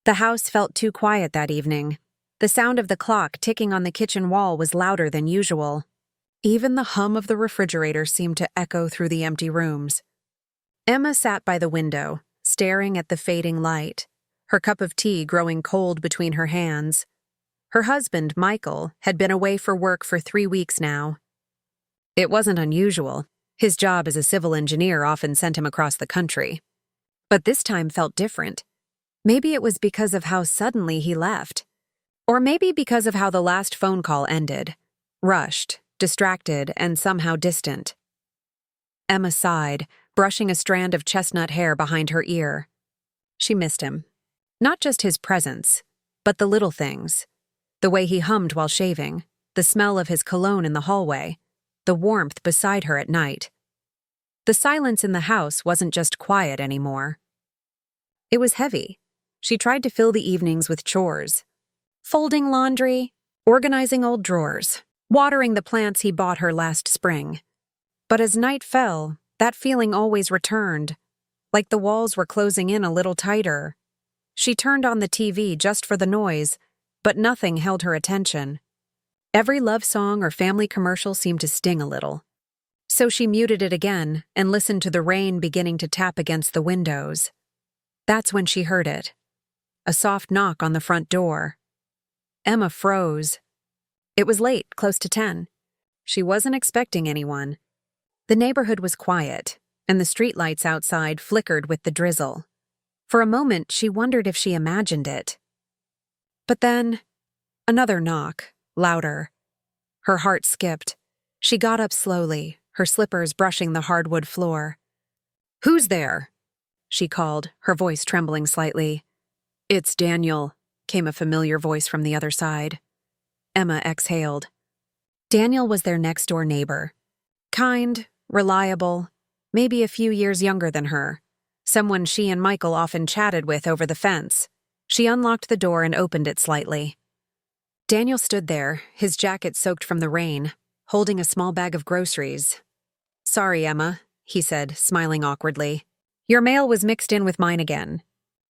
The house felt too quiet that evening. The sound of the clock ticking on the kitchen wall was louder than usual. Even the hum of the refrigerator seemed to echo through the empty rooms. Emma sat by the window, staring at the fading light, her cup of tea growing cold between her hands. Her husband, Michael, had been away for work for 3 weeks now. It wasn't unusual. His job as a civil engineer often sent him across the country. But this time felt different. Maybe it was because of how suddenly he left. Or maybe because of how the last phone call ended. Rushed, distracted, and somehow distant. Emma sighed, brushing a strand of chestnut hair behind her ear. She missed him. Not just his presence, but the little things. The way he hummed while shaving, the smell of his cologne in the hallway, the warmth beside her at night. The silence in the house wasn't just quiet anymore. It was heavy. She tried to fill the evenings with chores. Folding laundry, organizing old drawers, watering the plants he bought her last spring. But as night fell, that feeling always returned, like the walls were closing in a little tighter. She turned on the TV just for the noise, but nothing held her attention. Every love song or family commercial seemed to sting a little. So she muted it again and listened to the rain beginning to tap against the windows. That's when she heard it. A soft knock on the front door. Emma froze. It was late, close to 10. She wasn't expecting anyone. The neighborhood was quiet, and the streetlights outside flickered with the drizzle. For a moment, she wondered if she imagined it. But then, another knock, louder. Her heart skipped. She got up slowly, her slippers brushing the hardwood floor. "Who's there?" she called, her voice trembling slightly. "It's Daniel," came a familiar voice from the other side. Emma exhaled. Daniel was their next-door neighbor. Kind, reliable, maybe a few years younger than her. Someone she and Michael often chatted with over the fence. She unlocked the door and opened it slightly. Daniel stood there, his jacket soaked from the rain, holding a small bag of groceries. "Sorry, Emma," he said, smiling awkwardly. "Your mail was mixed in with mine again.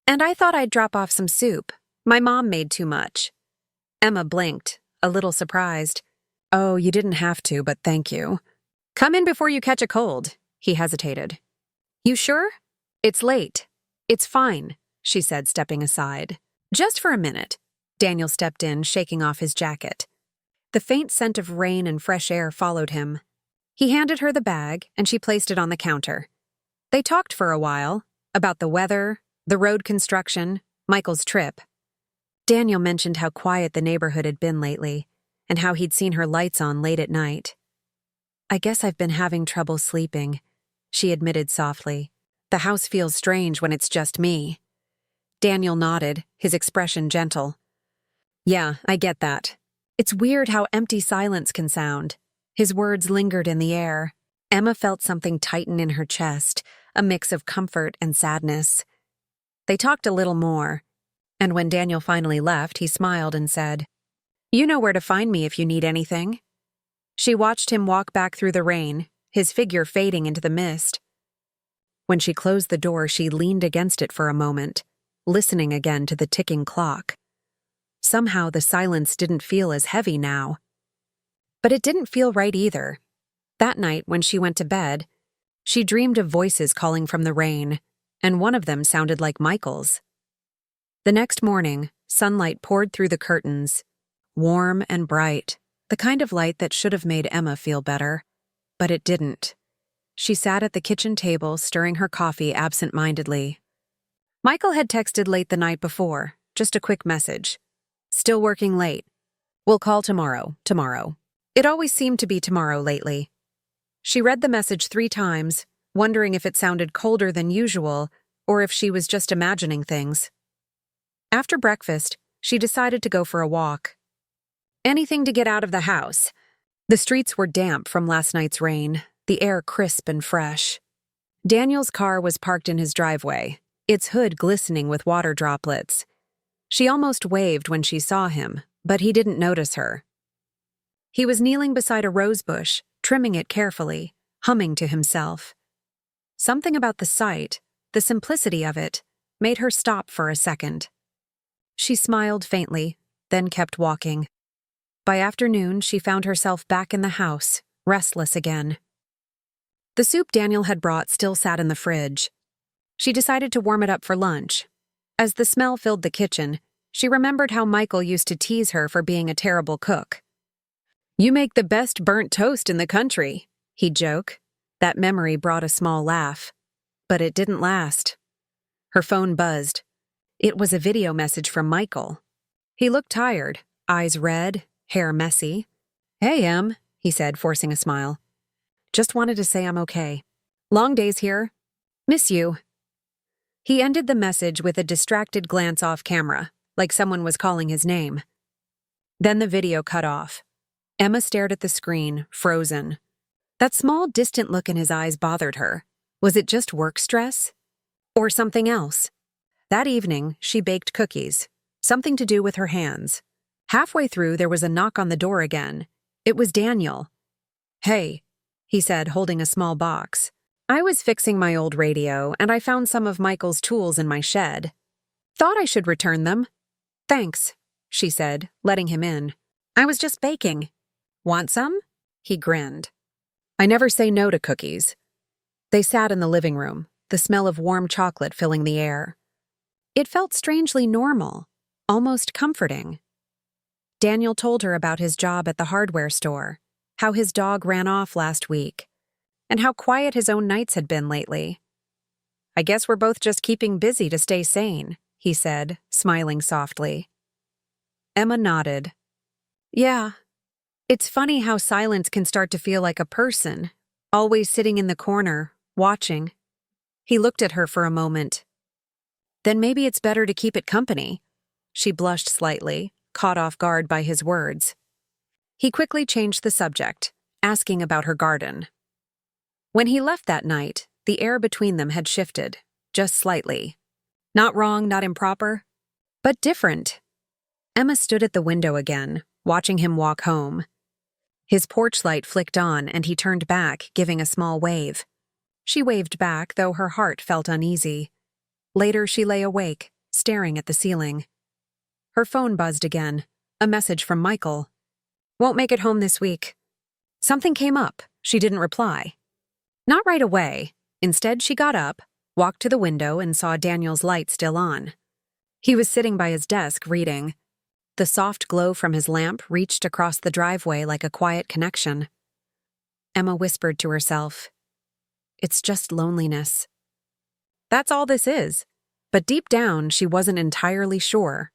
And I thought I'd drop off some soup. My mom made too much." Emma blinked, a little surprised. "Oh, you didn't have to, but thank you." "Come in before you catch a cold," he hesitated. "You sure? It's late." "It's fine," she said, stepping aside. "Just for a minute." Daniel stepped in, shaking off his jacket. The faint scent of rain and fresh air followed him. He handed her the bag, and she placed it on the counter. They talked for a while, about the weather, the road construction, Michael's trip. Daniel mentioned how quiet the neighborhood had been lately, and how he'd seen her lights on late at night. "I guess I've been having trouble sleeping," she admitted softly. "The house feels strange when it's just me." Daniel nodded, his expression gentle. "Yeah, I get that. It's weird how empty silence can sound." His words lingered in the air. Emma felt something tighten in her chest, a mix of comfort and sadness. They talked a little more, and when Daniel finally left, he smiled and said, "You know where to find me if you need anything." She watched him walk back through the rain, his figure fading into the mist. When she closed the door, she leaned against it for a moment, listening again to the ticking clock. Somehow the silence didn't feel as heavy now. But it didn't feel right either. That night, when she went to bed, she dreamed of voices calling from the rain, and one of them sounded like Michael's. The next morning, sunlight poured through the curtains, warm and bright, the kind of light that should have made Emma feel better. But it didn't. She sat at the kitchen table, stirring her coffee absent-mindedly. Michael had texted late the night before, just a quick message. "Still working late. We'll call tomorrow. It always seemed to be tomorrow lately." She read the message 3 times, wondering if it sounded colder than usual or if she was just imagining things. After breakfast, she decided to go for a walk. Anything to get out of the house. The streets were damp from last night's rain, the air crisp and fresh. Daniel's car was parked in his driveway, its hood glistening with water droplets. She almost waved when she saw him, but he didn't notice her. He was kneeling beside a rose bush, trimming it carefully, humming to himself. Something about the sight, the simplicity of it, made her stop for a second. She smiled faintly, then kept walking. By afternoon, she found herself back in the house, restless again. The soup Daniel had brought still sat in the fridge. She decided to warm it up for lunch. As the smell filled the kitchen, she remembered how Michael used to tease her for being a terrible cook. "You make the best burnt toast in the country," he'd joke. That memory brought a small laugh. But it didn't last. Her phone buzzed. It was a video message from Michael. He looked tired, eyes red, hair messy. "Hey, Em," he said, forcing a smile. "Just wanted to say I'm okay. Long days here. Miss you." He ended the message with a distracted glance off camera, like someone was calling his name. Then the video cut off. Emma stared at the screen, frozen. That small, distant look in his eyes bothered her. Was it just work stress? Or something else? That evening, she baked cookies, something to do with her hands. Halfway through, there was a knock on the door again. It was Daniel. "Hey," he said, holding a small box. "I was fixing my old radio, and I found some of Michael's tools in my shed. Thought I should return them." "Thanks," she said, letting him in. "I was just baking. Want some?" He grinned. "I never say no to cookies." They sat in the living room, the smell of warm chocolate filling the air. It felt strangely normal, almost comforting. Daniel told her about his job at the hardware store, how his dog ran off last week, and how quiet his own nights had been lately. "I guess we're both just keeping busy to stay sane," he said, smiling softly. Emma nodded. "Yeah. It's funny how silence can start to feel like a person, always sitting in the corner, watching." He looked at her for a moment. "Then maybe it's better to keep it company." She blushed slightly, caught off guard by his words. He quickly changed the subject, asking about her garden. When he left that night, the air between them had shifted, just slightly. Not wrong, not improper, but different. Emma stood at the window again, watching him walk home. His porch light flicked on, and he turned back, giving a small wave. She waved back, though her heart felt uneasy. Later, she lay awake, staring at the ceiling. Her phone buzzed again, a message from Michael. "Won't make it home this week." Something came up. She didn't reply. Not right away. Instead, she got up, walked to the window, and saw Daniel's light still on. He was sitting by his desk, reading. The soft glow from his lamp reached across the driveway like a quiet connection. Emma whispered to herself, "It's just loneliness." That's all this is. But deep down, she wasn't entirely sure.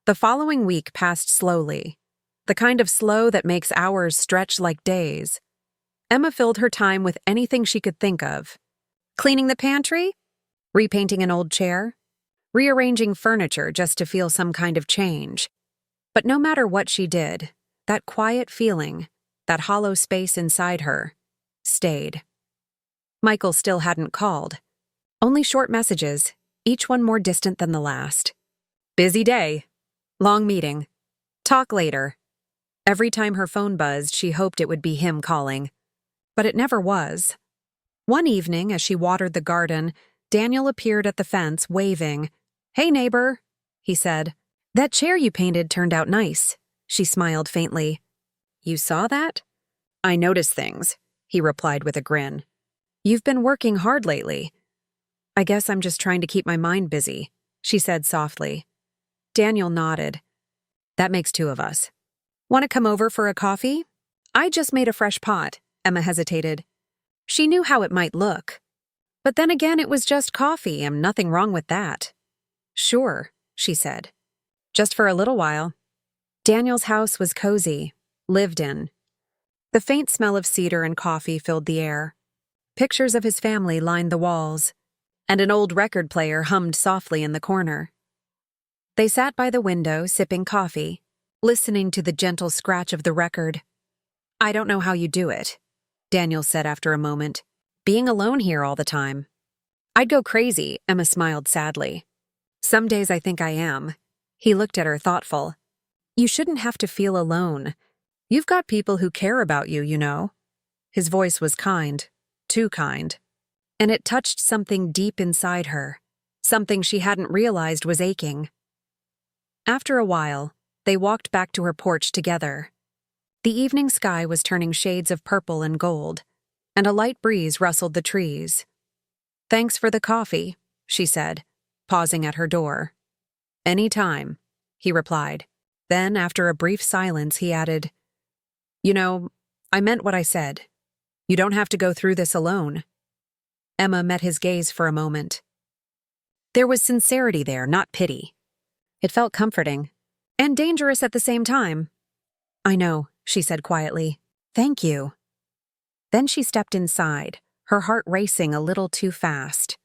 The following week passed slowly, the kind of slow that makes hours stretch like days. Emma filled her time with anything she could think of. Cleaning the pantry? Repainting an old chair? Rearranging furniture just to feel some kind of change. But no matter what she did, that quiet feeling, that hollow space inside her, stayed. Michael still hadn't called. Only short messages, each one more distant than the last. "Busy day. Long meeting. Talk later." Every time her phone buzzed, she hoped it would be him calling. But it never was. One evening, as she watered the garden, Daniel appeared at the fence, waving. "Hey, neighbor," he said. "That chair you painted turned out nice." She smiled faintly. "You saw that?" "I notice things," he replied with a grin. "You've been working hard lately." "I guess I'm just trying to keep my mind busy," she said softly. Daniel nodded. "That makes two of us. Want to come over for a coffee?" "I just made a fresh pot," Emma hesitated. She knew how it might look. But then again, it was just coffee, and nothing wrong with that. "Sure," she said. "Just for a little while." Daniel's house was cozy, lived in. The faint smell of cedar and coffee filled the air. Pictures of his family lined the walls, and an old record player hummed softly in the corner. They sat by the window, sipping coffee, listening to the gentle scratch of the record. "I don't know how you do it," Daniel said after a moment. "Being alone here all the time." "I'd go crazy," Emma smiled sadly. "Some days I think I am." He looked at her thoughtful. "You shouldn't have to feel alone. You've got people who care about you, you know." His voice was kind, too kind. And it touched something deep inside her, something she hadn't realized was aching. After a while, they walked back to her porch together. The evening sky was turning shades of purple and gold, and a light breeze rustled the trees. "Thanks for the coffee," she said, pausing at her door. "Any time," he replied. Then, after a brief silence, he added, "You know, I meant what I said. You don't have to go through this alone." Emma met his gaze for a moment. There was sincerity there, not pity. It felt comforting, and dangerous at the same time. "I know," she said quietly. "Thank you." Then she stepped inside, her heart racing a little too fast.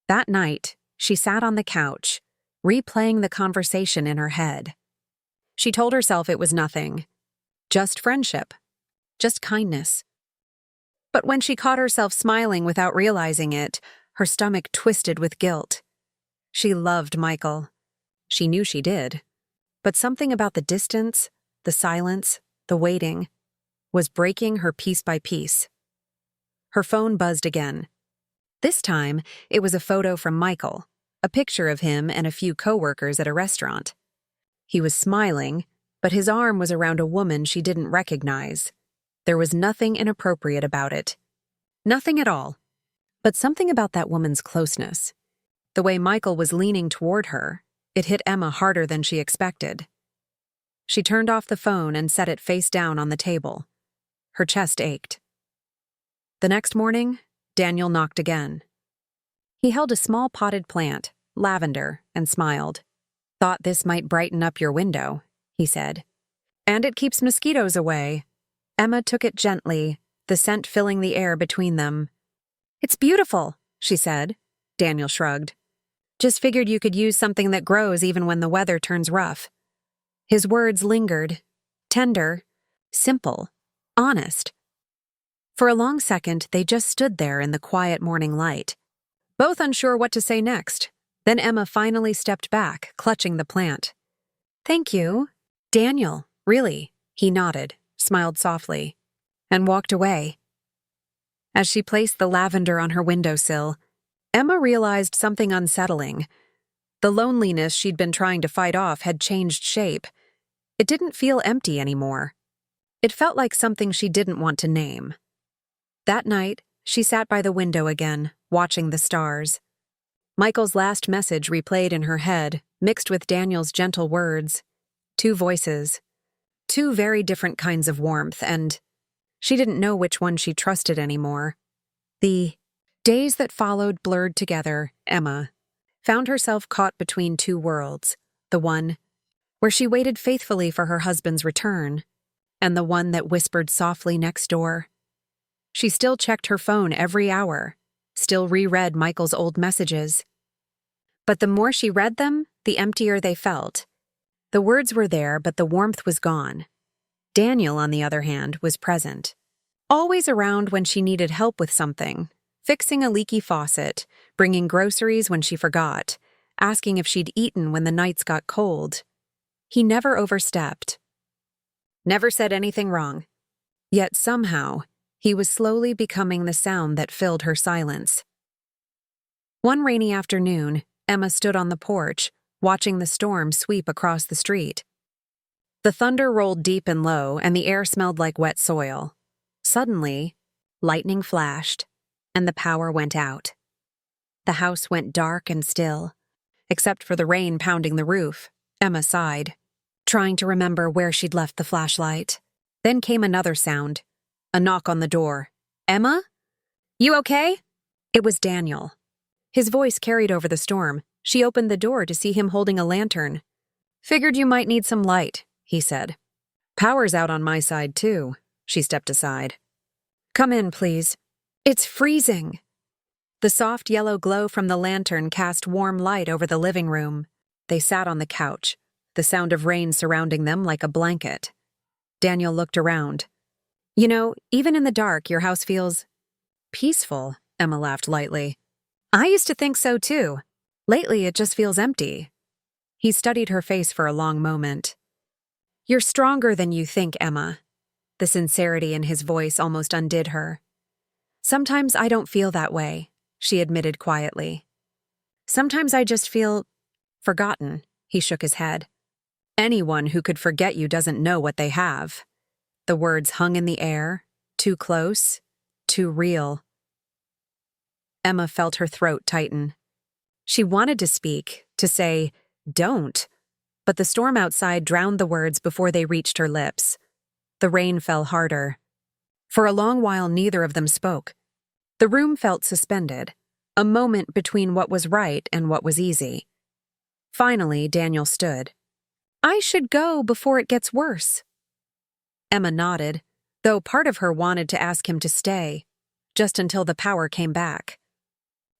That night, she sat on the couch, replaying the conversation in her head. She told herself it was nothing. Just friendship. Just kindness. But when she caught herself smiling without realizing it, her stomach twisted with guilt. She loved Michael. She knew she did. But something about the distance, the silence, the waiting, was breaking her piece by piece. Her phone buzzed again. This time, it was a photo from Michael, a picture of him and a few coworkers at a restaurant. He was smiling, but his arm was around a woman she didn't recognize. There was nothing inappropriate about it. Nothing at all. But something about that woman's closeness. The way Michael was leaning toward her, it hit Emma harder than she expected. She turned off the phone and set it face down on the table. Her chest ached. The next morning, Daniel knocked again. He held a small potted plant, lavender, and smiled. "Thought this might brighten up your window," he said. "And it keeps mosquitoes away." Emma took it gently, the scent filling the air between them. "It's beautiful," she said. Daniel shrugged. "Just figured you could use something that grows even when the weather turns rough." His words lingered, tender, simple, honest. For a long second, they just stood there in the quiet morning light, both unsure what to say next. Then Emma finally stepped back, clutching the plant. "Thank you." "Daniel, really?" He nodded, smiled softly, and walked away. As she placed the lavender on her windowsill, Emma realized something unsettling. The loneliness she'd been trying to fight off had changed shape. It didn't feel empty anymore. It felt like something she didn't want to name. That night, she sat by the window again, watching the stars. Michael's last message replayed in her head, mixed with Daniel's gentle words. Two voices. Two very different kinds of warmth, and she didn't know which one she trusted anymore. The days that followed blurred together. Emma found herself caught between two worlds, the one where she waited faithfully for her husband's return, and the one that whispered softly next door. She still checked her phone every hour, still reread Michael's old messages. But the more she read them, the emptier they felt. The words were there, but the warmth was gone. Daniel, on the other hand, was present. Always around when she needed help with something, fixing a leaky faucet, bringing groceries when she forgot, asking if she'd eaten when the nights got cold. He never overstepped. Never said anything wrong. Yet somehow, he was slowly becoming the sound that filled her silence. One rainy afternoon, Emma stood on the porch, watching the storm sweep across the street. The thunder rolled deep and low, and the air smelled like wet soil. Suddenly, lightning flashed, and the power went out. The house went dark and still, except for the rain pounding the roof. Emma sighed, trying to remember where she'd left the flashlight. Then came another sound, a knock on the door. "Emma? You okay?" It was Daniel. His voice carried over the storm. She opened the door to see him holding a lantern. "Figured you might need some light," he said. "Power's out on my side, too." She stepped aside. "Come in, please. It's freezing." The soft yellow glow from the lantern cast warm light over the living room. They sat on the couch, the sound of rain surrounding them like a blanket. Daniel looked around. "You know, even in the dark, your house feels peaceful," Emma laughed lightly. "I used to think so, too. Lately, it just feels empty." He studied her face for a long moment. "You're stronger than you think, Emma." The sincerity in his voice almost undid her. "Sometimes I don't feel that way," she admitted quietly. "Sometimes I just feel forgotten." He shook his head. Anyone who could forget you doesn't know what they have. The words hung in the air, too close, too real. Emma felt her throat tighten. She wanted to speak, to say, "Don't," but the storm outside drowned the words before they reached her lips. The rain fell harder. For a long while, neither of them spoke. The room felt suspended, a moment between what was right and what was easy. Finally, Daniel stood. "I should go before it gets worse." Emma nodded, though part of her wanted to ask him to stay, just until the power came back.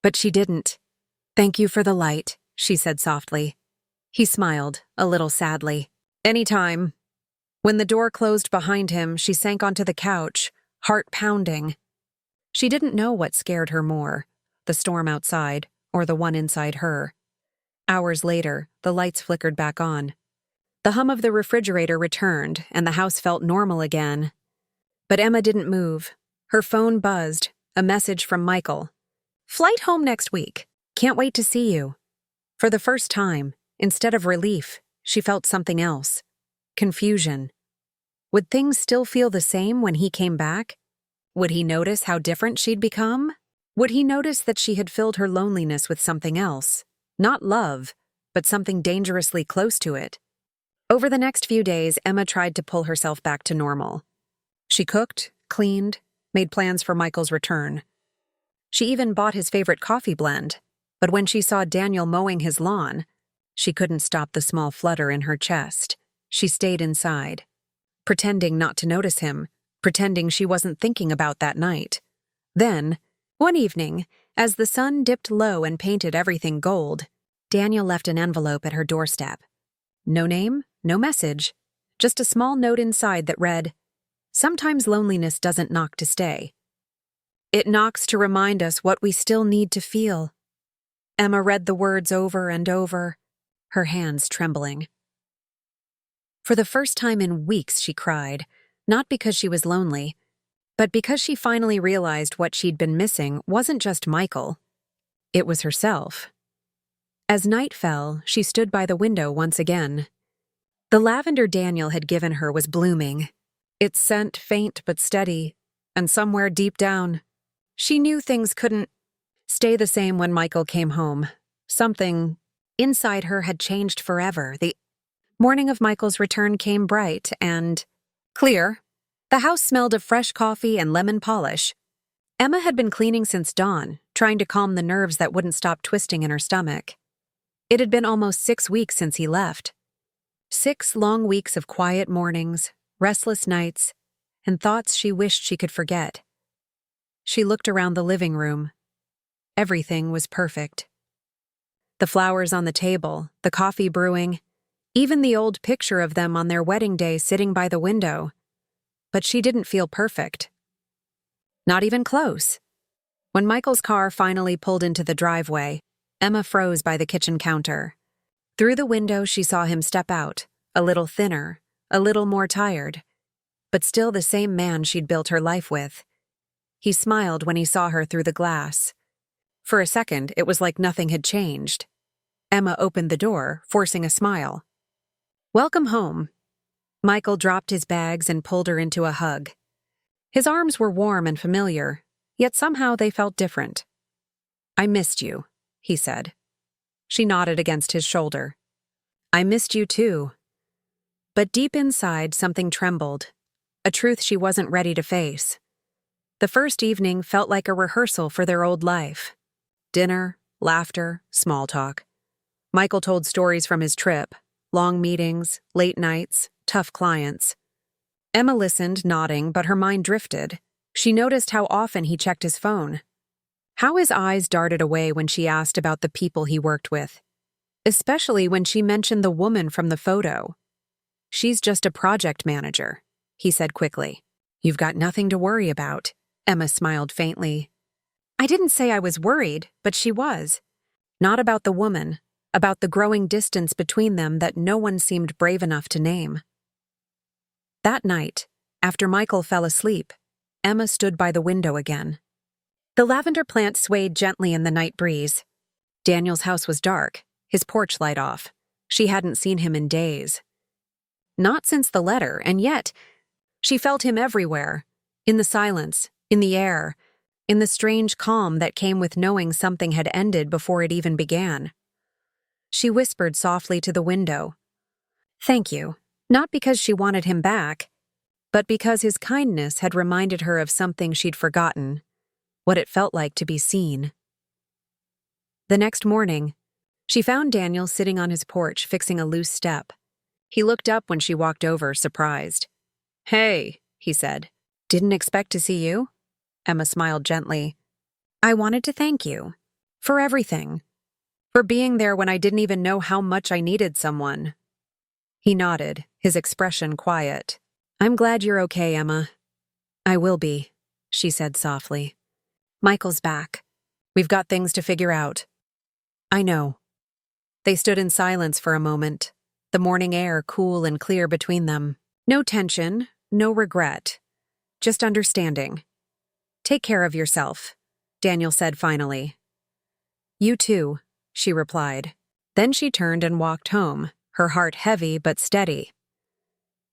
But she didn't. "Thank you for the light," she said softly. He smiled, a little sadly. "Anytime." When the door closed behind him, she sank onto the couch, heart pounding. She didn't know what scared her more, the storm outside or the one inside her. Hours later, the lights flickered back on. The hum of the refrigerator returned, and the house felt normal again. But Emma didn't move. Her phone buzzed, a message from Michael. "Flight home next week. Can't wait to see you." For the first time, instead of relief, she felt something else. Confusion. Would things still feel the same when he came back? Would he notice how different she'd become? Would he notice that she had filled her loneliness with something else? Not love, but something dangerously close to it. Over the next few days, Emma tried to pull herself back to normal. She cooked, cleaned, made plans for Michael's return. She even bought his favorite coffee blend, but when she saw Daniel mowing his lawn, she couldn't stop the small flutter in her chest. She stayed inside, pretending not to notice him, pretending she wasn't thinking about that night. Then, one evening, as the sun dipped low and painted everything gold, Daniel left an envelope at her doorstep. No name, no message, just a small note inside that read, "Sometimes loneliness doesn't knock to stay. It knocks to remind us what we still need to feel." Emma read the words over and over, her hands trembling. For the first time in weeks, she cried, not because she was lonely, but because she finally realized what she'd been missing wasn't just Michael. It was herself. As night fell, she stood by the window once again. The lavender Daniel had given her was blooming, its scent faint but steady, and somewhere deep down, she knew things couldn't stay the same when Michael came home. Something inside her had changed forever. The morning of Michael's return came bright and clear. The house smelled of fresh coffee and lemon polish. Emma had been cleaning since dawn, trying to calm the nerves that wouldn't stop twisting in her stomach. It had been almost 6 weeks since he left. 6 long weeks of quiet mornings, restless nights, and thoughts she wished she could forget. She looked around the living room. Everything was perfect. The flowers on the table, the coffee brewing, even the old picture of them on their wedding day sitting by the window. But she didn't feel perfect. Not even close. When Michael's car finally pulled into the driveway, Emma froze by the kitchen counter. Through the window, she saw him step out, a little thinner, a little more tired, but still the same man she'd built her life with. He smiled when he saw her through the glass. For a second, it was like nothing had changed. Emma opened the door, forcing a smile. "Welcome home." Michael dropped his bags and pulled her into a hug. His arms were warm and familiar, yet somehow they felt different. "I missed you," he said. She nodded against his shoulder. "I missed you too." But deep inside, something trembled, a truth she wasn't ready to face. The first evening felt like a rehearsal for their old life. Dinner, laughter, small talk. Michael told stories from his trip, long meetings, late nights, tough clients. Emma listened, nodding, but her mind drifted. She noticed how often he checked his phone. How his eyes darted away when she asked about the people he worked with. Especially when she mentioned the woman from the photo. "She's just a project manager," he said quickly. "You've got nothing to worry about." Emma smiled faintly. "I didn't say I was worried, but she was. Not about the woman, about the growing distance between them that no one seemed brave enough to name." That night, after Michael fell asleep, Emma stood by the window again. The lavender plant swayed gently in the night breeze. Daniel's house was dark, his porch light off. She hadn't seen him in days. Not since the letter, and yet she felt him everywhere. In the silence, in the air, in the strange calm that came with knowing something had ended before it even began. She whispered softly to the window, "Thank you," not because she wanted him back, but because his kindness had reminded her of something she'd forgotten, what it felt like to be seen. The next morning, she found Daniel sitting on his porch fixing a loose step. He looked up when she walked over, surprised. "Hey," he said. "Didn't expect to see you?" Emma smiled gently. "I wanted to thank you. For everything. For being there when I didn't even know how much I needed someone." He nodded, his expression quiet. "I'm glad you're okay, Emma." "I will be," she said softly. "Michael's back. We've got things to figure out." "I know." They stood in silence for a moment, the morning air cool and clear between them. No tension, no regret, just understanding. "Take care of yourself," Daniel said finally. "You too," she replied. Then she turned and walked home, her heart heavy but steady.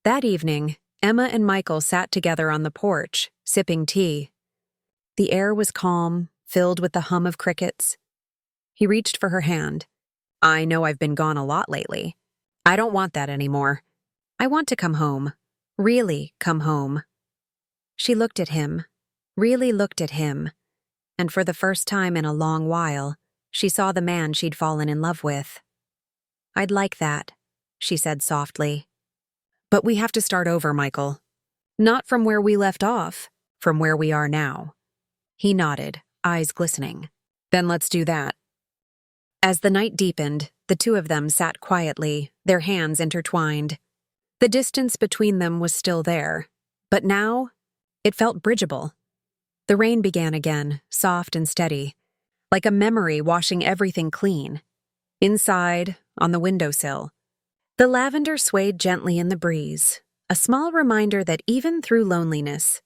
That evening, Emma and Michael sat together on the porch, sipping tea. The air was calm, filled with the hum of crickets. He reached for her hand. "I know I've been gone a lot lately. I don't want that anymore. I want to come home. Really come home." She looked at him, really looked at him, and for the first time in a long while, she saw the man she'd fallen in love with. "I'd like that," she said softly. "But we have to start over, Michael. Not from where we left off, from where we are now." He nodded, eyes glistening. "Then let's do that." As the night deepened, the two of them sat quietly, their hands intertwined. The distance between them was still there, but now it felt bridgeable. The rain began again, soft and steady, like a memory washing everything clean. Inside, on the windowsill, the lavender swayed gently in the breeze, a small reminder that even through loneliness,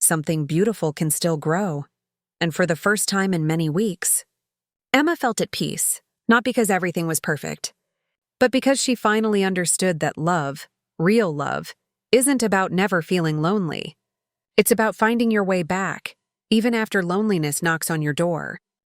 something beautiful can still grow. And for the first time in many weeks, Emma felt at peace, not because everything was perfect, but because she finally understood that love, real love, isn't about never feeling lonely. It's about finding your way back, even after loneliness knocks on your door.